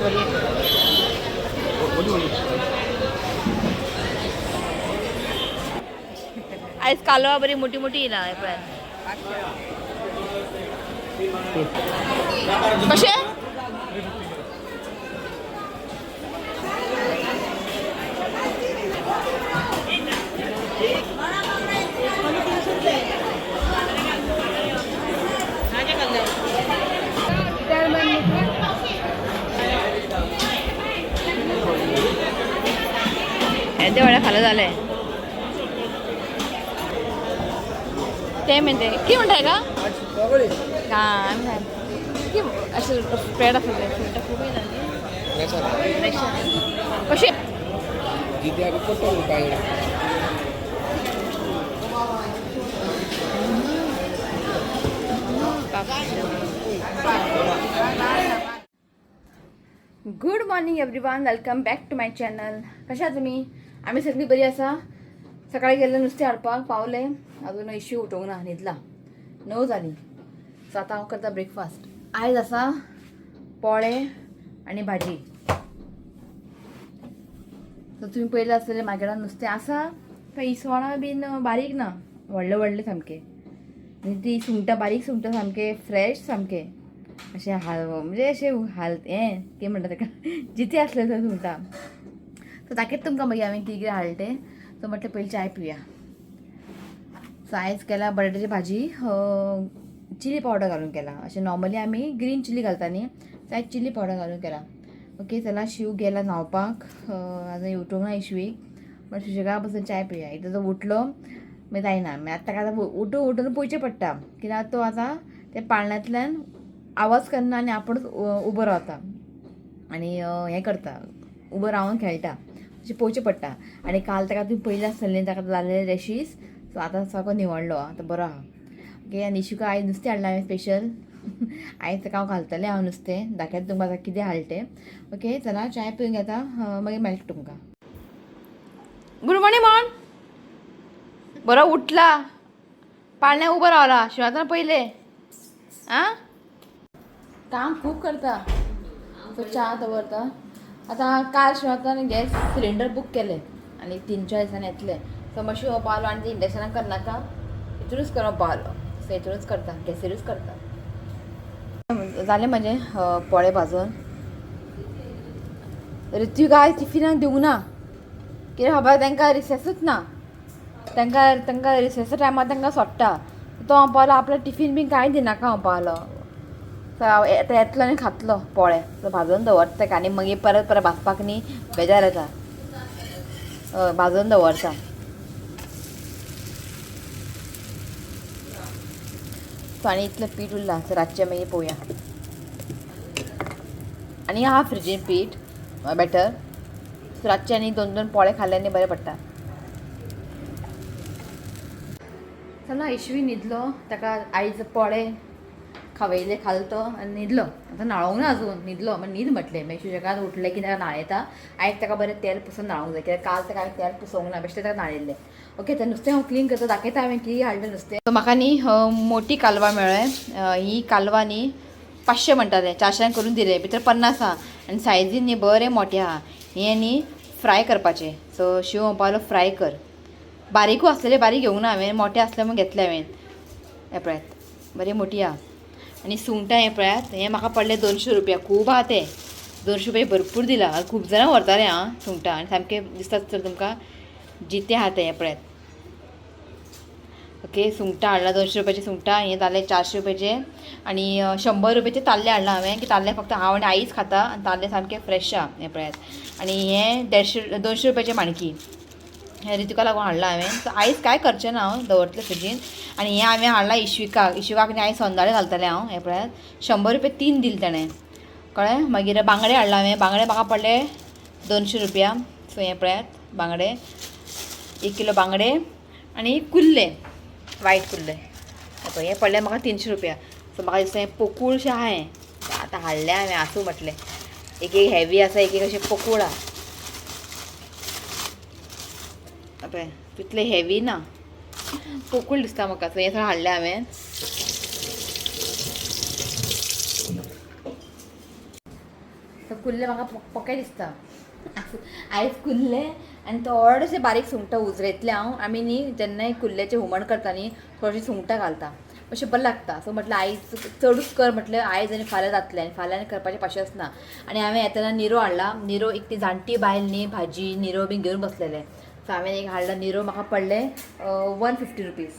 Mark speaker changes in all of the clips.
Speaker 1: बरी आयज कालवा बरी मोठी मोठी येना कशे ते वड्या खालं झालंय ते म्हणते की म्हणताय का की असं स्प्रेड असं खूप कसे good morning everyone, welcome back to my channel. कशा तुम्ही? आम्ही सगळी बरी असा. सकाळी गेले नुसते हाडपाक पावले, अजून इश्यू उठोंक ना, न्हिदला 9 जाली. सो आतां हांव करता ब्रेकफास्ट. आयज आसा पोळे आनी भाजी. सो तुमी पयलें आसतलें म्हागेल्यान नुस्तें आसा, पण इसवणां बीन बारीक ना, व्हडले व्हडले सामके. आनी ती सुंगटां बारीक सुंगटां सामके फ्रेश सामके अशें म्हणजे अशें हें कितें म्हणटा ताका जिते आसले थंय सुंगटां. सो दाखयता तुमकां मागीर हांवें कितें कितें हाडलें. सो म्हटलें पयलीं चाय पिवया. सो आयज केला बटाट्याची भाजी, चिली पावडर घालून केला. अशें नॉर्मली आमी ग्रीन चिली घालता न्ही, सो आयज चिली पावडर घालून केला. ओके, चला शिव गेला न्हांवपाक, आजून उठूंक ना इश्वीक. म्हण सुशेगाद बसून चाय पिवया. एकदां जो उठलो मागीर जायना, मागीर आतां ताका उठून पळोवचें पडटा, कित्याक तो आतां ते पाळण्यांतल्यान आवाज करना आनी आपूणच उबो रावता आनी हें करता, उबो रावन खेळटा, अशें पळोवचें पडटा. आनी काल ताका तुमी पयलें आसतलें ताका जाल्ले रॅशीस. सो आतां सारको निवळ्ळो, आतां बरो आहा. ओके, आनी इशूका आयज नुस्तें हाडलां हांवें स्पेशल. आयज ताका हांव घालतलें नुस्तें, दाखयता तुमकां आतां कितें हाडलें तें. ओके, चला चाय पिवन घेता, मागीर मेळटा तुमकां. गुड मॉर्निंग मॉन. बरो उठला, पाळण्या उबो रावला शिवातना पयलें. आं काम खूब करता. सो च्या दवरता. आतां काल शिवातान गॅस सिलिंडर बूक केलें आनी 3-4 दिसांनी येतलें. सो मातशें हो पावलो आनी इंडक्शनाक करनाका, हितूनच करप पावलो. सो हितूनच करता, गॅसीरूच करता. जालें म्हजें पोळे भाजून. ऋत्वीक आयज टिफिनाक दिवंक ना, कित्याक खबर तांकां रिसेसूच ना. तांकां रिसेसा टायमार तांकां सोडटा. तो हांव पावलो आपलो टिफीन बीन कांय दिनाका हांव पावलो. सो हांव आतां येतलो आनी खातलो पोळे. सो भाजून दवरता ताका, आनी मागीर परत भाजपाक न्ही बेजार येता. भाजून दवरता. सो आनी इतलें पीठ उरलां, सो रातचें मागीर पळोवया. आनी आहा फ्रिजीन पीठ बॅटर. सो रातचें आनी 2 पोळे खाल्ले आनी बरें पडटा. चला इश्वी न्हिदलो, ताका आयज पोळे खावयले खालो तो आनी न्हिदलो. आतां न्हाळोंक ना अजून, न्हिदलो. मागीर न्हीद म्हटलें. मागीर सुशेगाद उठलें की ताका न्हाळयता. आयज ताका बरें तेल पुसून न्हाळोंक जाय, कित्याक काल ताका हांवें तेल पुसोवंक ना, बेश्टें ताका न्हाळयल्लें. ओके, तें नुस्तें हांव क्लीन करता, दाखयता हांवें कितें हाडलें नुस्तें. सो म्हाका न्ही मोठी कालवां मेळ्ळें. ही कालवां न्ही 500 म्हणटाले, 400 करून दिले. भितर 50 आहा आनी सायजीन न्ही बरें मोठे आहा. हें न्ही फ्राय करपाचें. सो शिव म्हणपालो फ्राय कर. बारीकूय आसलेले, बारीक घेवंक ना हांवें, मोटे आसले म्हूण घेतले हांवें. हें पळयात, बरी मोठी आहा. आनी सुंगटां हें पळयात, हें म्हाका पडलें 200 रुपया. खूब आहा ते 200 रुपया भरपूर दिला. खूब जाणां व्हरताले हां सुंगटां, आनी सामकें दिसता तर तुमकां जिते आहा ते. हें पळयात. ओके, सुंगटां हाडलां 200 रुपयाचें सुंगटां. हें जालें 400 रुपयाचें. आनी 100 रुपयाचें ताल्ले हाडलां हांवें, की ताल्ले फक्त हांव आनी आईच खाता, आनी ताल्ले सामके फ्रेश आहा. हें पळयात. आनी हें 200 रुपयाचें माणकी. हें रितुका लागून हाडलां हांवें. सो आयज कांय करचें ना, हांव दवरतलें फ्रिजीन. आनी हें हांवें हाडलां इश्विकाक न्ही आयज सोंदाळे घालतलें हांव. हें पळयात, 100 रुपया 3 दिले ताणें, कळ्ळें. मागीर बांगडे हाडला हांवें. बांगडे म्हाका पडले 200 रुपया. सो हें पळयात बांगडे, 1 किलो बांगडे. आनी कुल्ले, वायट कुल्ले. हें पडलें म्हाका 300 रुपया. सो म्हाका दिसता हें पोकूळशें आहा. हें आतां हाडलें हांवें, आसूं म्हटलें. एक हेवी आसा, एक अशें पोकूळ आहा. पळय तितलें हेवी ना, पोकूळ दिसता म्हाका. सो हें सगळें हाडलें हांवें. कुल्ले म्हाका पोके दिसता आयज कुल्ले आनी थोडेशे बारीक सुंगटां उजरायतले हांव आमी न्ही जेन्नाय कुल्ल्याचें हुमण करता न्ही थोडीशीं सुंगटां घालता अशें बरें लागता सो म्हटलें आयज चडूच कर म्हटलें आयज आनी फाल्यां जातलें आनी फाल्यां करपाचें पाशेंच ना आनी हांवें येतना निरो हाडला निरो एक ती जाणटी बायल न्ही भाजी निरो बीन घेवन बसलेले सो हांवें एक हाडला निरो म्हाका पडले 150 रुपीज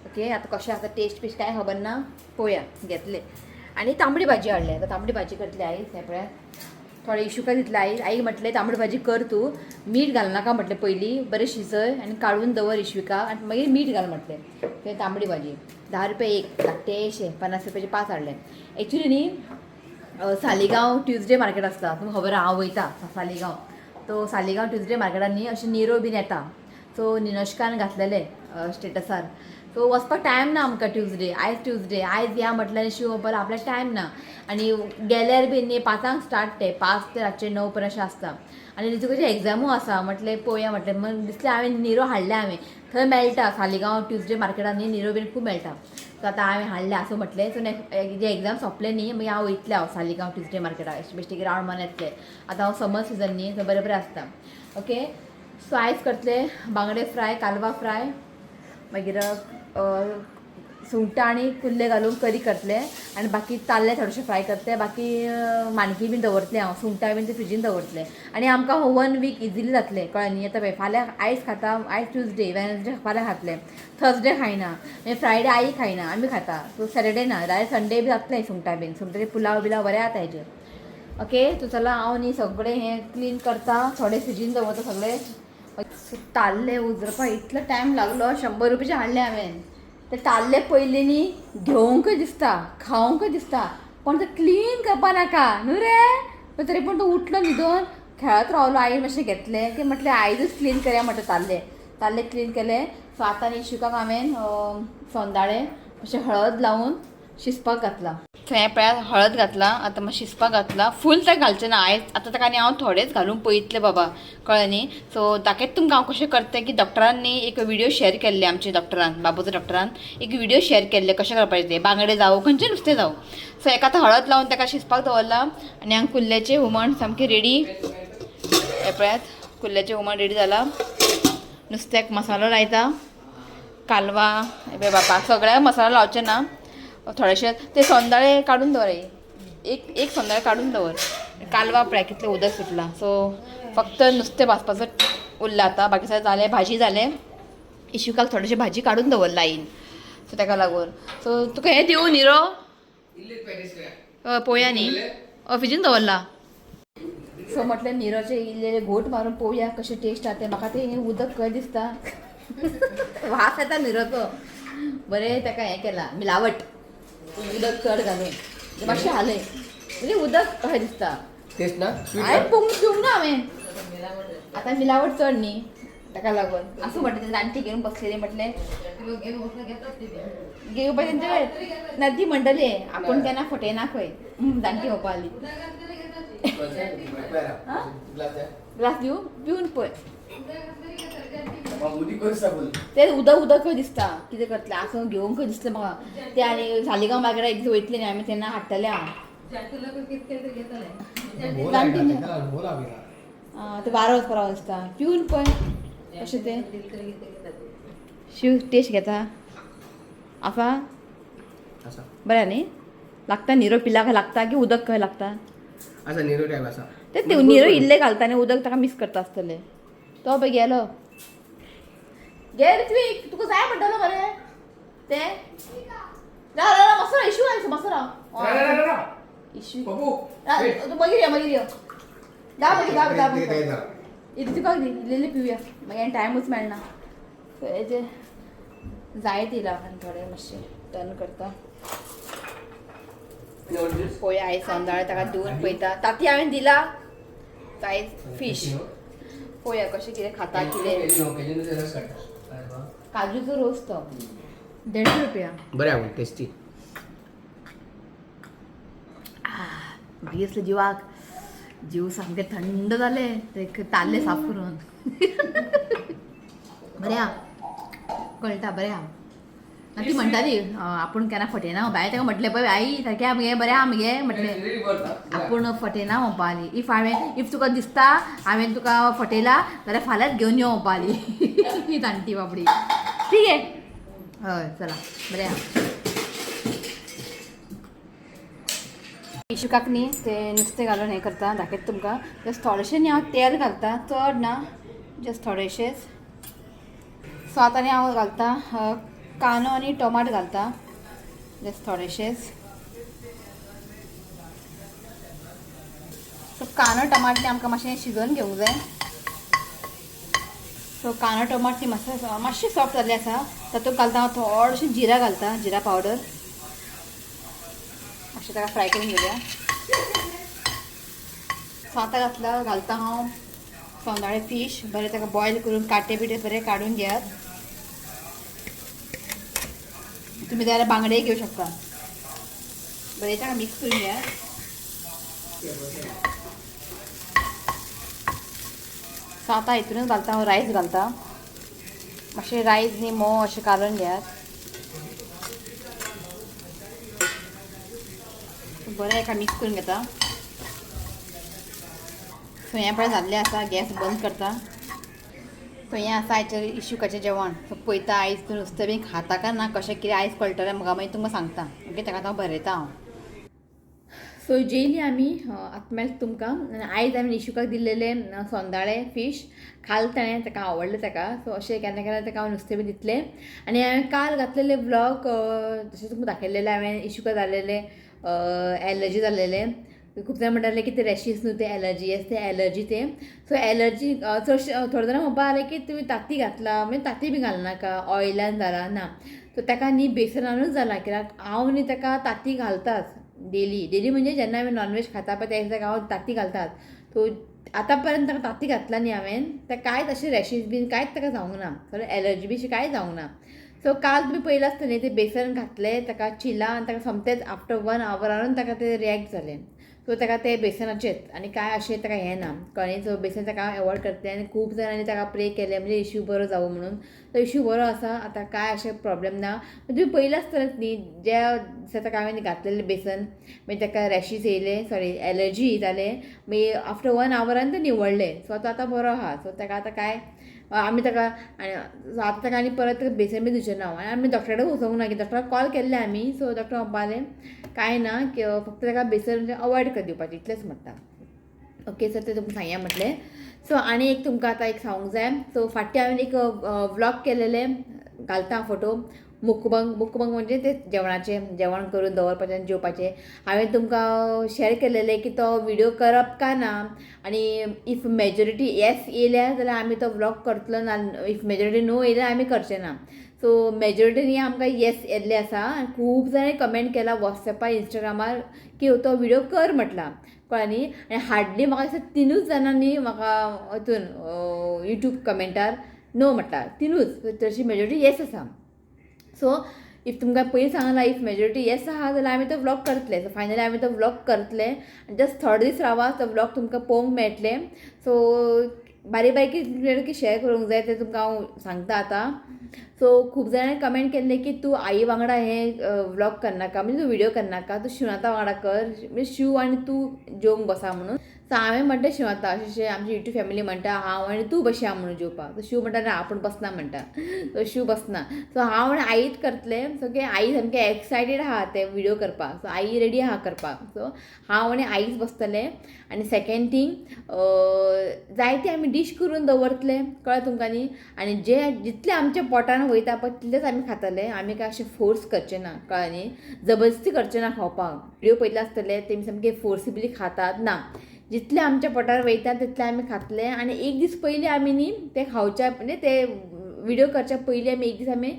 Speaker 1: ओके आतां कशें आसा टेस्ट बिस्ट कांय खबर ना पळोवया घेतले आनी तांबडी भाजी हाडली आतां तांबडी भाजी करतली आयज हे पळय थोडे इशूका दितले आई म्हटलें तांबडी भाजी कर तूं मीठ घाल नाका म्हटलें पयलीं बरें शिजय आनी काडून दवर इशविका आनी मागीर मीठ घाल म्हटलें तें तांबडी भाजी 10 रुपया एक धाकटेशें 50 रुपयाचे 5 हाडले एक्चुली न्ही सालिगांव ट्युजडे मार्केट आसता तुमकां खबर आहा हांव वयता सालिगांव तो सालिगांव ट्युजडे मार्केटान न्ही अशें निरो बीन येता सो निनोशकान घातलेले स्टेटसार सो वचपाक टायम ना आमकां ट्युजडे आयज या म्हटल्यार शिव बरें आपल्याक टायम ना आनी गेल्यार बीन न्ही 5 स्टार्ट ते 5 ते रातचे 9 पर्यंत अशें आसता आनी तुका एग्जामू आसा म्हटलें पळोवया म्हटलें मग दिसलें हांवें निरो हाडले हांवें थंय मेळटा सालिगांव ट्युजडे मार्केटान न्ही निरो बीन खूब मेळटा सो आतां हांवें हाडलें आसूं म्हटलें सो जे एग्जाम सोंपले न्ही मागीर हांव वयतलें हांव सालिगांव ट्युजडे मार्केटाक बेश्टेक रावंड मारून येतलें आतां हांव समर सिजन न्ही थंय बरें आसता ओके सो आयज करतले बांगडे फ्राय कालवा फ्राय मागीर सुंगटां आनी कुल्ले घालून करी करतले आनी बाकी ताल्ले थोडेशे फ्राय करतले बाकी माणकी बीन दवरतले हांव सुंगटां बीन ते फ्रिजीन दवरतले आनी आमकां 1 वीक इजिली जातले कळ्ळें न्ही आतां पळय फाल्यां आयज खाता आयज ट्युजडे वेनसडे फाल्यां खातले थर्सडे खायना आनी फ्रायडे आई खायना आमी खाता सो सॅटर्डे ना डायरेक्ट संडे बी जातलें सुंगटां बीन सुंगटांचे पुलाव बिलाव बरें जाता हेजे ओके सो चला हांव न्ही सगळें हें क्लीन करता थोडे फ्रिजीन दवरता सगळे ताल्ले उजरपाक इतलो टायम लागलो 100 रुपयाचे हाडले हांवें ते ताल्ले पयलीं न्ही घेवंकय दिसता खावंकय दिसता पण ते क्लीन करपा नाका न्हू रे पण तरी पूण तो उठलो न्हिदोन खेळत रावलो आई मातशें घेतलें की म्हटलें आयजूच क्लीन करया म्हटलें ताल्ले क्लीन केले सो आतां न्ही शिवकाक हांवें सोंदाळे अशें हळद लावून शिजपाक घातला सो हें पळय हळद घातला आतां मातशें शिजपाक घातला फूल तें घालचें ना आयज आतां ताका न्ही हांव थोडेच घालून पळयतलें बाबा कळ्ळें न्ही सो दाखयत तुमकां हांव कशें करतें की डॉक्टरान न्ही एक व्हिडिओ शेअर केल्ले आमच्या डॉक्टरान बाबूच्या डॉक्टरान एक व्हिडिओ शेअर केल्ले कशें करपाचें तें बांगडे जावं खंयचें नुस्तें जावं सो हेका आतां हळद लावन ताका शिजपाक दवरला आनी हांव कुल्ल्याचें हुमण सामकें रेडी हे पळयात कुल्ल्याचें हुमण रेडी जाला नुस्त्याक मसालो लायता कालवा हे पळय बापा सगळ्याक मसालो लावचें ना थोडेशे ते सोंदाळे काडून दवर एक सोंदाळे काडून दवर कालवा पळय कितलें उदक सुटलां सो फक्त नुस्तें भाजपाचो उरला आतां बाकी सगळें जालें भाजी जालें इशूकाक थोडेशे भाजी काडून दवर लायन सो ताका लागून सो तुका हें दिवं निरो पळोवया न्ही फ्रिजीन दवरला सो म्हटलें निरोचे इल्लेले घोट मारून पळोवया कशें टेस्ट आसा तें म्हाका तें उदक खंय दिसता वास येता निरोचो बरें ताका हें केलां मिलावट उदक चड घालून मातशें हालय म्हणजे उदक कशें दिसता
Speaker 2: टेस्ट ना
Speaker 1: हांवें पिवंक ना हांवें आतां मिलावट चड न्ही ताका लागून आसूं म्हटलें तें जाणटी घेवन बसलेली म्हटलें घेवपा तेंचे नदी म्हणटली आपूण केन्ना फटयना खंय जाणटी घेवपा आली ग्लास दिवं पिवन पळय तें उदक खंय दिसता कितें करतलें आसूं घेवंक खंय दिसलें म्हाका तें आनी सालिगांव मार्केटार एक दीस वयतलें न्ही आमी तेन्ना हाडटलें हांव ते वारो वचपा दिसता पिवन पळय अशें तें शिव टेस्ट घेता आसा बरें न्ही लागता निरो पिला खंय लागता की उदक खंय लागता
Speaker 2: निरो टायप आसा
Speaker 1: ते निरो इल्ले घालता आनी उदक ताका मिक्स करता आसतलें तो पळय गेलो गे ऋत्वीक तुका जाय म्हणटलो मरे तें मसाला इशू आयसो मसाला इशू मागीर यो दा इतली तुका इल्लेले पिवया मागीर टायमूच मेळना सो हेजे जाय तिला आनी थोडे मातशें टर्न करता पळोवया आयज सोंदाळे ताका दिवन पळयता ताती हांवें दिला आयज फीश पळोवया कशें कितें खाता कितें काजूचो रोस तो 150 रुपया
Speaker 2: बरें आवड टेस्टी
Speaker 1: बरी असले जिवाक जीव सामके थंड जाले ते ताल्ले साफ करून बरें आहा कळटा बरें आहा आनी ती म्हणटाली आपूण केन्ना फटयना बाय ताका म्हटलें पळय आई सारकें आमगे बरें आमगे म्हटलें आपूण फटयना म्हणपाली इफ तुका दिसता हांवें तुका फटयला जाल्यार फाल्यांच घेवन यो म्हणपाली ही जाणटी बाबडी ठीक आहे हय चला बरें आहा इशुकाक न्ही तें नुस्तें घालून हें करता दाखयता तुमकां जस्ट थोडेशें न्ही हांव तेल घालता चड ना जस्ट थोडेशेंच सो आतां न्ही हांव घालता कांदो आनी टोमाट घालता जस्ट थोडेशेंच सो कांदो टमाट न्ही आमकां मातशें शिजोवन घेवंक जाय सो कांदो टमाट न्ही मातशें सॉफ्ट जाल्लें आसा तातूंत घालता हांव थोडेशें जिरा घालता जिरा पावडर अशें ताका फ्राय करून घेवया सो आतां घालता हांव सोंदाळे फीश बरें ताका बॉयल करून काटे बिटे बरें काडून घेयात तुम्ही जाल्यार बांगडे घेवं शकता बरें ताका मिक्स करून घेयात सो आतां हितूनच घालता हांव रायस घालता मातशें रायस न्ही मोव अशें कालून घेयात बरें एका मिक्स करून घेता सो हें पळय जाल्लें आसा गॅस बंद करता सो हें आसा आयचें इशुकाचें जेवण सो पळयता आयज तूं नुस्तें बी खाता काय ना कशें कितें आयज कळटलें म्हाका मागीर तुमकां सांगता ओके ताका हांव बरयता हांव सो जेयली आमी आत्म्याक तुमकां आयज आमी इशुकाक दिल्लेलें सोंदाळे फीश काल ताणें ताका आवडलें ताका सो अशें केन्ना केन्ना ताका हांव नुस्तें बी दितलें आनी हांवें काल घातलेले व्लॉग जशें तुमकां दाखयलेलें हांवें इशुका जाल्लेलें एलर्जी जाल्लेलें खूब जाण म्हणटाले की ते रॅशीस न्हू ते एलर्जी येस ते एलर्जी ते सो एलर्जी चडशे थोडे जाणां म्हणपा लागले की तुमी तांती घातला म्हणजे तांती बी घालनाका ऑयलान जाला ना सो ताका न्ही बेसनानूच जाला कित्याक हांव न्ही ताका तांती घालताच डेली म्हणजे जेन्ना हांवें नॉनवेज खाता पळय त्या दिसाक हांव तांती घालतात सो आतां पर्यंत ताका तांती घातला न्ही हांवें ताका कांयच अशें रॅशीस बीन कांयच ताका जावंक ना सो एलर्जी बी अशी कांयच जावंक ना सो काल तुमी पयलें आसता न्ही ते बेसन घातलें ताका चिला आनी ताका सोमतेच आफ्टर 1 आवरानूच ताका ते रिएक्ट जालें सो ताका ते बेसनाचेच आनी काय अशें ताका हें ना कळ्ळें सो बेसन ताका एवॉयड करतलें आनी खूब जाणांनी ताका प्रे केलें म्हणजे इश्यू बरो जावो म्हणून तो इश्यू बरो आसा आतां काय अशें प्रॉब्लेम ना तुमी पयलें आसतलेंच न्ही ज्या दिसा ताका हांवें घातलेलें बेसन मागीर ताका रॅशीस येयले सॉरी एलर्जी जालें मागीर आफ्टर 1 आवरान तें निवळ्ळें सो आतां बरो आहा सो ताका आतां काय आमी ताका आतां ताका आनी परत बेसन बी दिवचें ना आनी आमी डॉक्टराकडेन वचोंक ना की डॉक्टराक कॉल केल्ले आमी सो डॉक्टर म्हणपालें कांय ना की फक्त ताका बेसन अवॉयड कर दिवपाचें इतलेंच म्हणटा ओके सर तें तुमकां सांगया म्हटलें सो आनी एक तुमकां आतां एक सांगूंक जाय सो फाटीं हांवें एक व्लॉग केलेले घालता फोटो मुकबंग म्हणजे ते जेवण करून दवरपाचें आनी जेवपाचें हांवें तुमकां शेअर केलेले की तो व्हिडिओ करप काय ना आनी इफ मेजॉरिटी येस येयल्या जाल्यार आमी तो व्लॉग करतलो ना इफ मेजॉरिटी नो येयल्यार आमी करचें ना सो मेजॉरिटीनी आमकां येस येल्ले आसा आनी खूब जाणांनी कमेंट केला वॉट्सॅपार इंस्टाग्रामार की तो व्हिडिओ कर म्हटला कळ्ळें न्ही आनी हार्डली म्हाका दिसता 3 जाणांनी म्हाका हितून युट्यूब कमेंटार नो म्हटला 3 तशी मेजॉरिटी येस आसा सो इफ तुमकां पयलीं सांगला इफ मेजॉरिटी येस आहा जाल्यार आमी तो व्लॉग करतले सो फायनली आमी तो व्लॉग करतले आनी जस्ट थोडे दीस रावा तो व्लॉग तुमकां पळोवंक मेळटले सो बारीक बारीक शेअर करूंक जाय ते तुमकां हांव सांगता आतां सो खूब जाणांनी कमेंट केल्ले की तूं आई वांगडा हें व्लॉग करनाका म्हणजे तूं व्हिडिओ करनाका तूं शिवनाथा वांगडा कर म्हणजे शिव आनी तूं जेवंक बसा म्हणून सो हांवें म्हणटा शिवनाथा अशें आमची युट्यूब फॅमिली म्हणटा हांव आनी तूं बसया म्हणून जेवपाक सो शिव म्हणटा ना आपूण बसना म्हणटा सो शिव बसना सो हांव आनी आईच करतलें सो की आई सामकें एक्सायटेड आहा ते व्हिडिओ करपाक सो आई रेडी आहा करपाक सो हांव आनी आईच बसतलें आनी सेकेंड थींग जायते आमी डीश करून दवरतले कळ्ळें तुमकां न्ही आनी जितलें आमच्या पोटान वयता पळय तितलेंच आमी खातले आमी काय अशें फोर्स करचें ना कळ्ळें न्ही जबरदस्ती करचें ना खावपाक व्हिडिओ पयले आसतले तेमी सामके फोर्सिबली खातात ना जितलें आमच्या पोटार वयता तितलें आमी खातलें आनी एक दीस पयलीं आमी न्ही ते खावच्या म्हणजे ते व्हिडिओ करच्या पयलीं आमी एक दीस आमी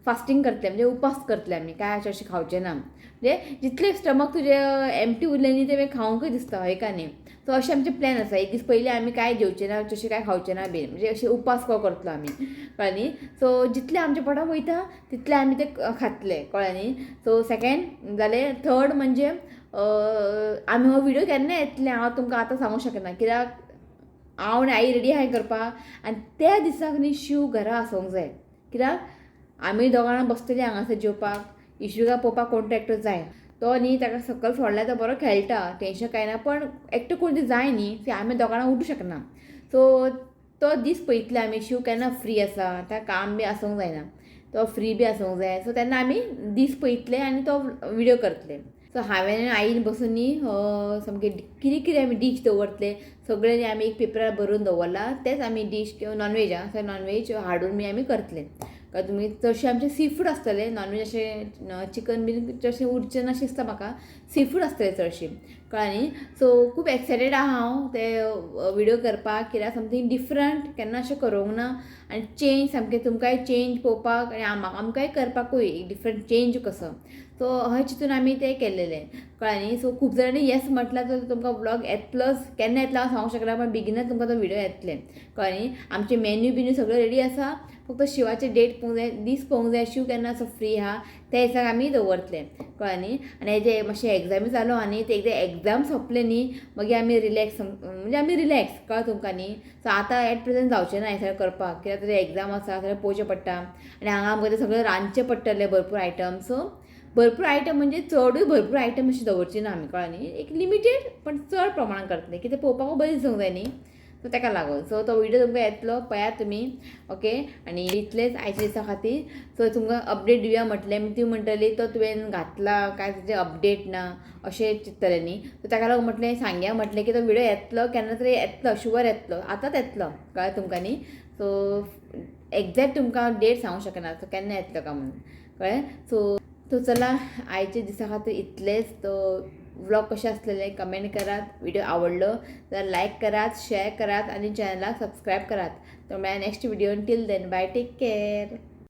Speaker 1: फास्टींग करतले म्हणजे उपास करतले आमी काय अशें खावचें ना म्हणजे जितलें स्टमक तुजें एम्प्टी उरलें न्ही तें खावंकूय दिसता हय का न्ही सो अशें आमचें प्लॅन आसा एक दीस पयलीं आमी कांय जेवचें ना तशें कांय खावचें ना बीन म्हणजे अशें उपास करतलो आमी कळ्ळें न्ही सो जितलें आमच्या पोटान वयता तितलें आमी तें खातलें कळ्ळें न्ही सो सेकेंड जालें थर्ड म्हणजे आमी हो व्हिडिओ केन्ना येतलें हांव तुमकां आतां सांगूंक शकना कित्याक हांव आनी आई रेडी आहाय करपाक आनी त्या दिसाक न्ही शिव घरा आसोंक जाय कित्याक आमी दोगां बसतलीं हांगासर जेवपाक इशुका पळोवपाक कोण तो एकटो जाय तो न्ही ताका सकयल सोडल्यार तो बरो खेळटा टेंशन कांय ना पण एकटो कोण तरी जाय न्ही ती आमी दोगां उठूं शकना सो तो दीस पळयतले आमी शिव केन्ना फ्री आसा ताका काम बी आसूंक जायना तो फ्री बी आसूंक जाय सो तेन्ना आमी दीस पळयतले आनी तो विडियो करतले सो हांवें आईन बसून न्ही सामकें कितें कितें आमी डीश दवरतले सगळें आमी एक पेपरार बरोवन दवरला तेच आमी डीश नॉनवेज सो नॉनवेज हाडून बी आमी करतले काय तुमी चडशें आमचें सी फूड आसतलें नॉनवेज अशें चिकन बीन चडशें उरचें ना दिसता म्हाका सी फूड आसतलें चडशीं कळ्ळें न्ही सो खूब एक्सायटेड आहा हांव ते विडियो करपाक कित्याक समथींग डिफरंट केन्ना अशें करूंक ना आनी चेंज सामकें तुमकांय चेंज पळोवपाक आनी आमकांय करपाकूय एक डिफरंट चेंज कसो सो हय चिंतून आमी तें केल्लेलें कळ्ळें न्ही सो खूब जाणांनी येस म्हटल्यार तर तुमकां ब्लॉग येतलोच केन्ना येतलो हांव सांगूंक शकना पण बेगिनच तुमकां तो विडियो येतले कळ्ळें न्ही आमचे मेन्यू बिन्यू सगळें रेडी आसा फक्त शिवाचे डेट पळोवंक जाय दीस पळोवंक जाय शिव केन्ना असो फ्री आहा त्या दिसाक आमी दवरतले कळ्ळें न्ही आनी हेजे मातशें एग्जामी चालू आहा न्ही ते एकदां एग्जाम सोंपले न्ही मागीर आमी रिलॅक्स म्हणजे आमी रिलॅक्स कळ्ळें तुमकां न्ही सो आतां एट प्रेझेंट जावचें ना हें सगळें करपाक कित्याक तरी एग्जाम आसा सगळें पळोवचें पडटा आनी हांगा आमकां तें सगळें रांदचें पडटलें भरपूर आयटम सो भरपूर आयटम म्हणजे चडूय भरपूर आयटम अशी दवरची ना आमी कळ्ळें न्ही एक लिमिटेड पण चड प्रमाणान करतले कितें पळोवपाकूय बरें दिसूंक जाय न्ही सो ताका लागून सो तो विडियो तुमकां येतलो पळयात तुमी ओके आनी इतलेंच आयच्या दिसा खातीर सो तुमकां अपडेट दिवया म्हटलें ती म्हणटली तो तुवें घातला काय तेजें अपडेट ना अशें चिंततलें न्ही सो ताका लागून म्हटलें सांगया म्हटलें की तो विडियो येतलो केन्ना तरी येतलो शुवर येतलो आतांच येतलो कळ्ळें तुमकां न्ही सो एग्जॅक्ट तुमकां डेट सांगूंक शकना सो केन्ना येतलो काय म्हणून कळ्ळें सो चला आयच्या दिसा खातीर इतलेंच तो व्लॉग कशें आसलेले कमेंट करात व्हिडिओ आवडलो जाल्यार लायक करात शेअर करात आणि चॅनलाक सबस्क्राईब करात तर मेळ्या next video till then bye take care